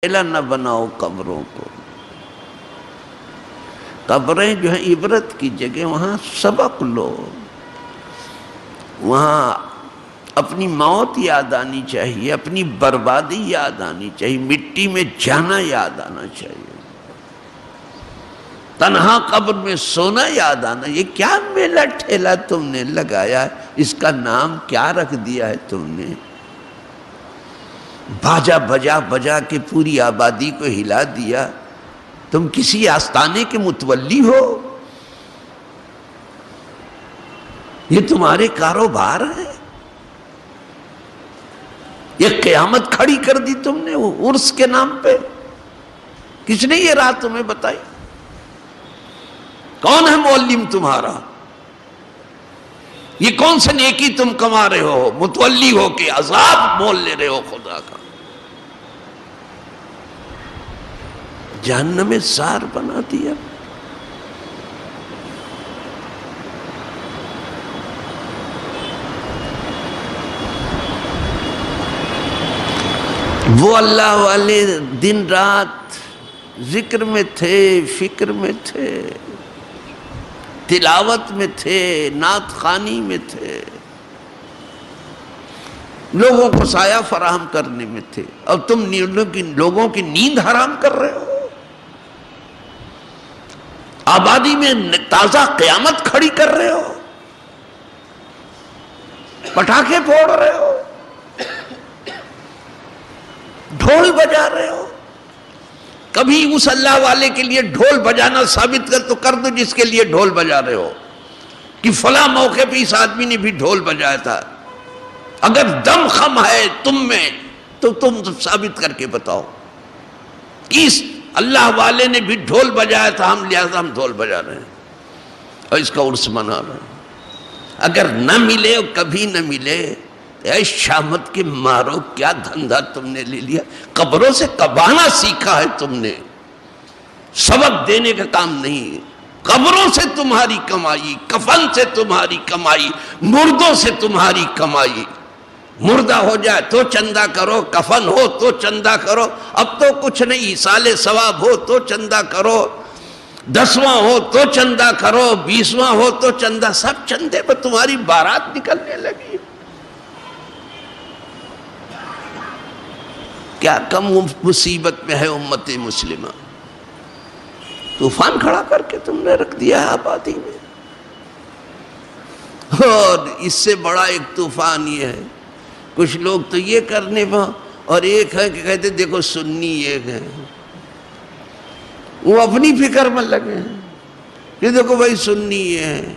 نہ بناؤ قبروں کو. قبریں جو ہیں عبرت کی جگہ، وہاں سبق لو، وہاں اپنی موت یاد آنی چاہیے، اپنی بربادی یاد آنی چاہیے، مٹی میں جانا یاد آنا چاہیے، تنہا قبر میں سونا یاد آنا. یہ کیا میلہ ٹھیلا تم نے لگایا، اس کا نام کیا رکھ دیا ہے تم نے؟ باجا بجا بجا کے پوری آبادی کو ہلا دیا. تم کسی آستانے کے متولی ہو؟ یہ تمہارے کاروبار ہے؟ یہ قیامت کھڑی کر دی تم نے عرس کے نام پہ. کس نے یہ رات تمہیں بتائی؟ کون ہے معلم تمہارا؟ یہ کون سے نیکی تم کما رہے ہو، متولی ہو کے عذاب مول لے رہے ہو خدا کا؟ جہنم زار بنا دیا. وہ اللہ والے دن رات ذکر میں تھے، فکر میں تھے، تلاوت میں تھے، نعت خوانی میں تھے، لوگوں کو سایہ فراہم کرنے میں تھے. اب تم لوگوں کی نیند حرام کر رہے ہو، آبادی میں تازہ قیامت کھڑی کر رہے ہو، پٹاخے پھوڑ رہے ہو، ڈھول بجا رہے ہو. کبھی اس اللہ والے کے لیے ڈھول بجانا ثابت کر دو جس کے لیے ڈھول بجا رہے ہو، کہ فلاں موقع پہ اس آدمی نے بھی ڈھول بجایا تھا. اگر دم خم ہے تم میں تو تم ثابت کر کے بتاؤ کہ اس اللہ والے نے بھی ڈھول بجایا تھا، لہذا ہم ڈھول بجا رہے ہیں اور اس کا عرس منا رہے ہیں. اگر نہ ملے اور کبھی نہ ملے، اے شامت کے مارو، کیا دھندا تم نے لے لیا؟ قبروں سے کبانا سیکھا ہے تم نے، سبق دینے کا کام نہیں. قبروں سے تمہاری کمائی، کفن سے تمہاری کمائی، مردوں سے تمہاری کمائی. مردہ ہو جائے تو چندہ کرو، کفن ہو تو چندہ کرو. اب تو کچھ نہیں، ایصال ثواب ہو تو چندہ کرو، 10واں ہو تو چندہ کرو، 20واں ہو تو چندہ. سب چندے پر تمہاری بارات نکلنے لگی. کیا کم مصیبت میں ہے امت مسلمہ؟ طوفان کھڑا کر کے تم نے رکھ دیا ہے آبادی میں. اور اس سے بڑا ایک طوفان یہ ہے، کچھ لوگ تو یہ کرنے پہ، اور ایک ہے کہ کہتے دیکھو سنی ایک ہے، وہ اپنی فکر میں لگے ہیں کہ دیکھو بھائی سنی یہ ہے.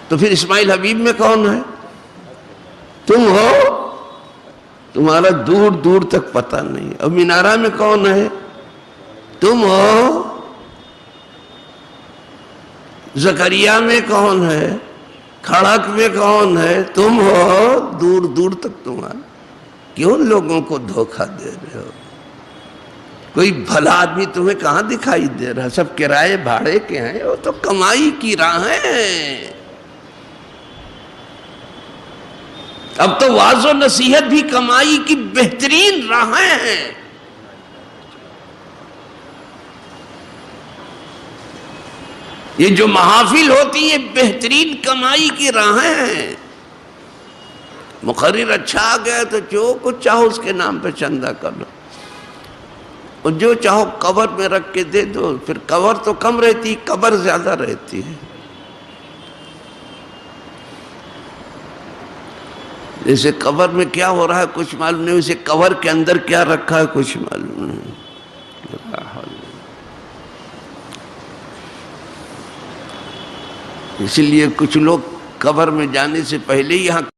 تو پھر اسماعیل حبیب میں کون ہے؟ تم ہو، تمہارا دور دور تک پتہ نہیں. اب مینارہ میں کون ہے؟ تم ہو. زکریا میں کون ہے؟ کھڑک میں کون ہے؟ تم ہو. دور دور تک تمہارا. کیوں لوگوں کو دھوکہ دے رہے ہو؟ کوئی بھلا آدمی تمہیں کہاں دکھائی دے رہا؟ سب کرائے بھاڑے کے ہیں، وہ تو کمائی کی راہیں ہیں. اب تو واعظ و نصیحت بھی کمائی کی بہترین راہیں ہیں. یہ جو محافل ہوتی ہیں بہترین کمائی کی راہیں ہیں. مقرر اچھا آ گیا تو جو کچھ چاہو اس کے نام پہ چندہ کر لو، اور جو چاہو قبر میں رکھ کے دے دو. پھر قبر تو کم رہتی، قبر زیادہ رہتی ہے. جیسے قبر میں کیا ہو رہا ہے کچھ معلوم نہیں، اسے قبر کے اندر کیا رکھا ہے کچھ معلوم نہیں. اس لیے کچھ لوگ قبر میں جانے سے پہلے یہاں